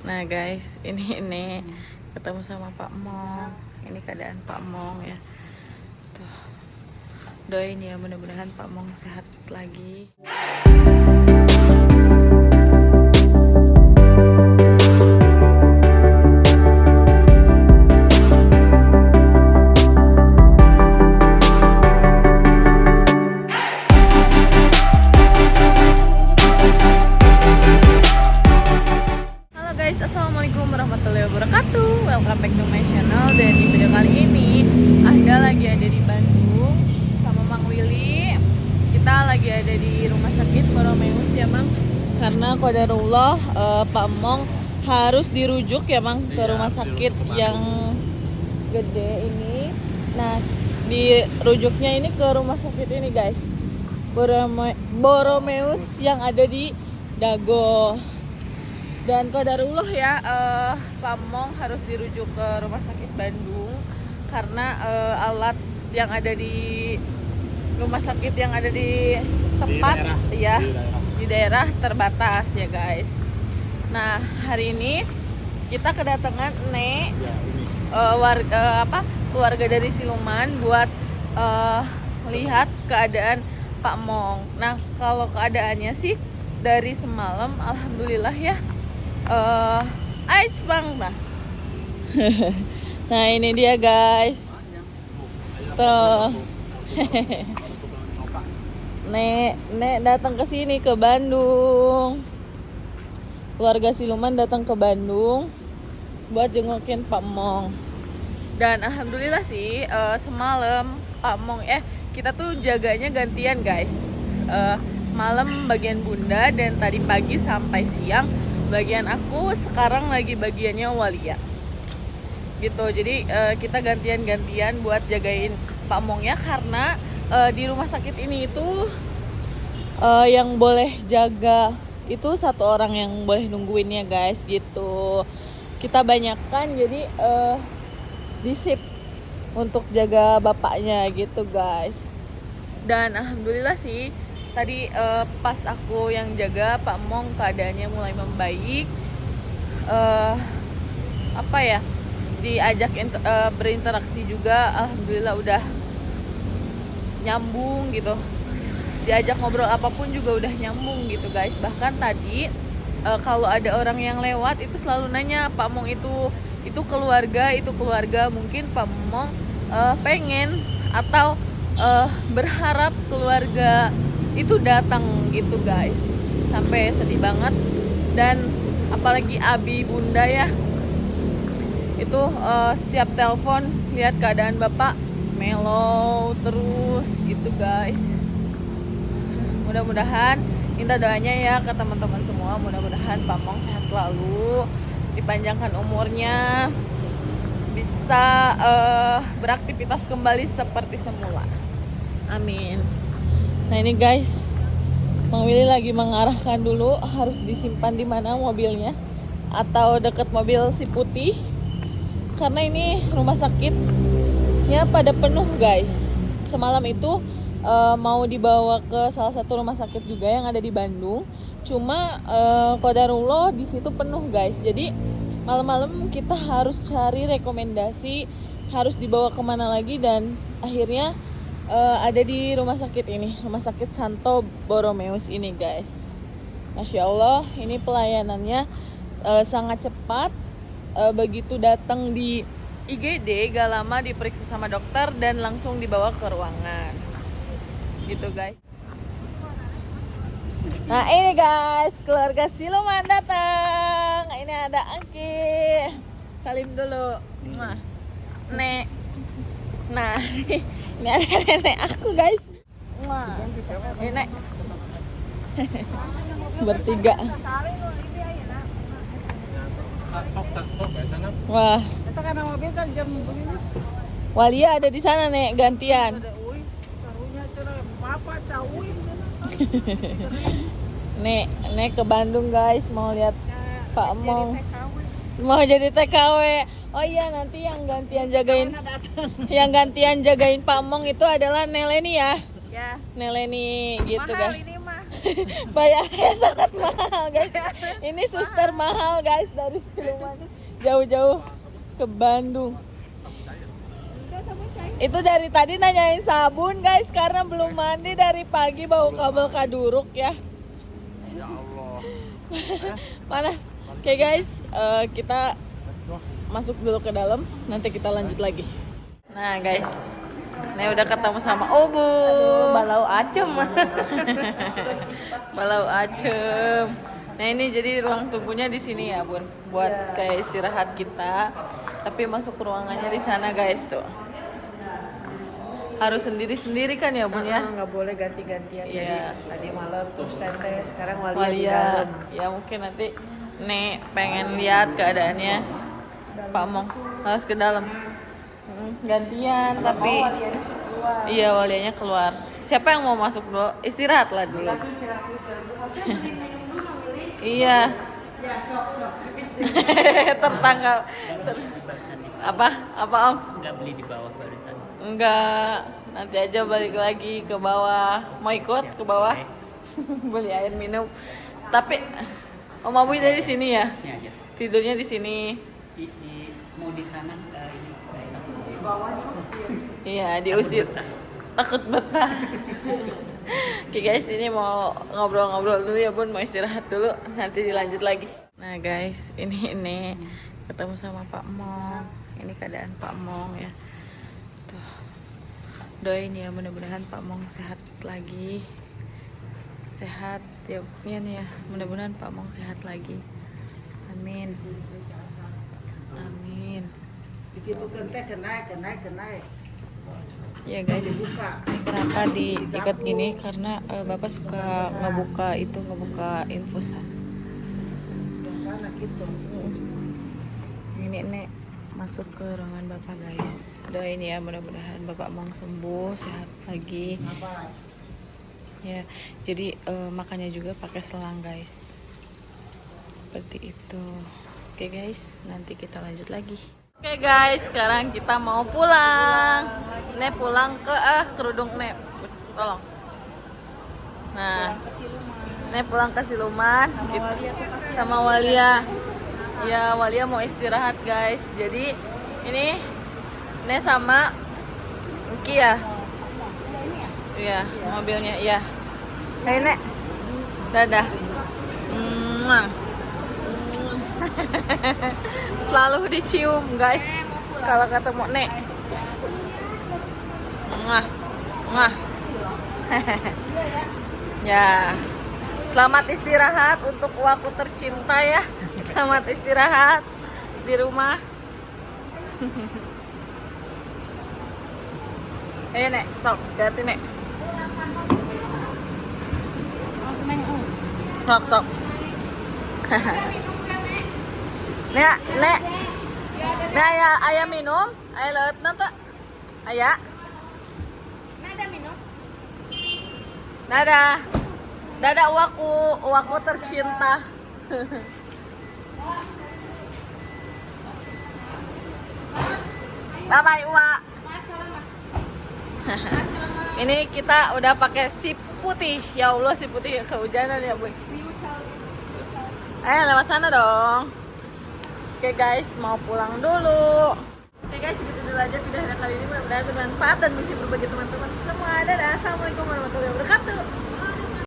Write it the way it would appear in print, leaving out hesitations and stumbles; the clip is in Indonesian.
Nah guys, ini ketemu sama Pak Mong. Ini keadaan Pak Mong ya. Tuh. Doain ya, mudah-mudahan Pak Mong sehat lagi. Assalamualaikum warahmatullahi wabarakatuh. Welcome back to my channel. Dan di video kali ini lagi ada di Bandung sama Mang Willy. Kita lagi ada di rumah sakit Boromeus ya Mang. Karena qadarullah Pak Mong harus dirujuk ya Mang ke rumah sakit yang gede ini. Nah dirujuknya ini ke rumah sakit ini guys, Boromeus yang ada di Dago. Dan qadarullah ya, Pak Mong harus dirujuk ke rumah sakit Bandung karena alat yang ada di rumah sakit yang ada di tempat di daerah terbatas ya guys. Nah hari ini kita kedatangan keluarga dari Siluman buat lihat keadaan Pak Mong. Nah kalau keadaannya sih dari semalam alhamdulillah ya. Ice bang nah. Nah ini dia guys. Tuh. Nek datang ke sini ke Bandung. Keluarga Siluman datang ke Bandung buat jengukin Pak Mong. Dan alhamdulillah sih semalam Pak Mong kita tuh jaganya gantian guys. Malam bagian Bunda dan tadi pagi sampai siang bagian aku, sekarang lagi bagiannya Walia gitu. Jadi kita gantian-gantian buat jagain Pak Mong ya, karena di rumah sakit ini itu yang boleh jaga itu satu orang yang boleh nungguinnya guys gitu. Kita banyakkan jadi disip untuk jaga bapaknya gitu guys. Dan alhamdulillah sih tadi pas aku yang jaga Pak Mong keadaannya mulai membaik, diajak berinteraksi juga alhamdulillah udah nyambung gitu, diajak ngobrol apapun juga udah nyambung gitu guys. Bahkan tadi kalau ada orang yang lewat itu selalu nanya Pak Mong itu keluarga, mungkin Pak Mong pengen atau berharap keluarga itu datang gitu guys, sampai sedih banget. Dan apalagi Abi Bunda ya, itu setiap telepon lihat keadaan bapak mellow terus gitu guys. Mudah-mudahan minta doanya ya ke teman-teman semua, mudah-mudahan Pak Mong sehat selalu, dipanjangkan umurnya, bisa beraktivitas kembali seperti semula, amin. Nah ini guys, Mang Willy lagi mengarahkan dulu harus disimpan di mana mobilnya, atau dekat mobil si putih, karena ini rumah sakit ya pada penuh guys. Semalam itu mau dibawa ke salah satu rumah sakit juga yang ada di Bandung, cuma qadarullah di situ penuh guys. Jadi malam-malam kita harus cari rekomendasi harus dibawa kemana lagi, dan akhirnya ada di rumah sakit ini, rumah sakit Santo Boromeus ini guys. Masya Allah, ini pelayanannya sangat cepat. Begitu datang di IGD gak lama diperiksa sama dokter dan langsung dibawa ke ruangan gitu guys. Nah ini guys, keluarga Siluman datang. Ini ada Angki, salim dulu. Nek. Nah ini ada nenek aku guys. Wah, nenek bertiga. Wah. Itu karena mobil kan jam begini. Walia ada di sana nek gantian. Nek ke Bandung guys, mau lihat Pak Mong. Mau jadi TKW. Oh iya, nanti yang gantian jagain Pak Mong itu adalah Neleni ya. Ya. Neleni gitu mahal guys. Ini mah. Bayarnya sangat mahal guys. Ini suster mahal guys dari Siluman jauh-jauh ke Bandung. Itu dari tadi nanyain sabun guys karena belum mandi dari pagi bau kabel kaduruk ya. Ya Allah. Panas. Oke guys, kita masuk dulu ke dalam, nanti kita lanjut lagi. Nah guys, ini udah ketemu sama Obu. Balau acem. Balau acem. Nah ini jadi ruang tunggunya di sini ya Bun, buat kayak istirahat kita. Tapi masuk ruangannya di sana guys tuh. Harus sendiri-sendiri kan ya Bun ya? Nggak boleh ganti-gantian. Iya. Jadi tadi malam terus tete, sekarang Walia di Walia. dalam. Ya mungkin nanti Nek pengen lihat keadaannya Pak Mong harus ke dalam. Gantian tapi Walianya sudah keluar. iya Walianya keluar. Siapa yang mau masuk dulu? Istirahat lah dulu. Iya. Ya, sok. Tertangkap. Apa? Apa Om? Nggak beli di bawah barusan. Enggak. Nanti aja balik lagi ke bawah. Mau ikut ke bawah? Beli air minum. Tapi Om Abu dari sini ya? Sini aja. Tidurnya di sini. Mau di sana ini Iya, diusir. Takut betah. Oke guys, ini mau ngobrol-ngobrol dulu ya Bun, mau istirahat dulu, nanti dilanjut lagi. Nah guys, ini ketemu sama Pak Mong. Ini keadaan Pak Mong ya. Tuh. Doain ya mudah-mudahan Pak Mong sehat lagi. Sehat ya, nih ya. Mudah-mudahan Pak Mong sehat lagi. Amin. Amin. Begitu kente kenaik. Ya guys, ini kenapa diikat gini karena Bapak suka ngebuka infusan. Udah sana gitu. Ini Nek masuk ke ruangan Bapak guys. Doain ya mudah-mudahan Bapak Mong sembuh, sehat lagi. Ya, jadi makannya juga pakai selang guys. Seperti itu. Oke guys, nanti kita lanjut lagi. Oke guys, sekarang kita mau pulang. Nek pulang ke kerudung Nek. Tolong. Nah, Nek pulang ke Siluman sama Walia. Ya, Walia mau istirahat guys. Jadi ini Nek sama Uki ya. Iya, mobilnya iya. Hai Nek. Dadah. Mwah. Selalu dicium guys kalau ketemu Nek. Mwah. Mwah. Ya. Selamat istirahat untuk uaku tercinta ya. Selamat istirahat di rumah. Ayo Nek, sok, hati Nek. Sok. Nek. Nek ayah minum? Ayah leut nanti? Ayah? Nada minum. Nada uaku tercinta. Bye Uwa. Ini kita udah pakai sip putih. Ya Allah, sip putih kehujanan ya, Boy. Lewat sana dong. Oke guys, mau pulang dulu. Oke guys, segitu dulu aja video kali ini. Mudah-mudahan bermanfaat dan menghibur bagi teman-teman semua. Dadah, assalamualaikum warahmatullahi wabarakatuh.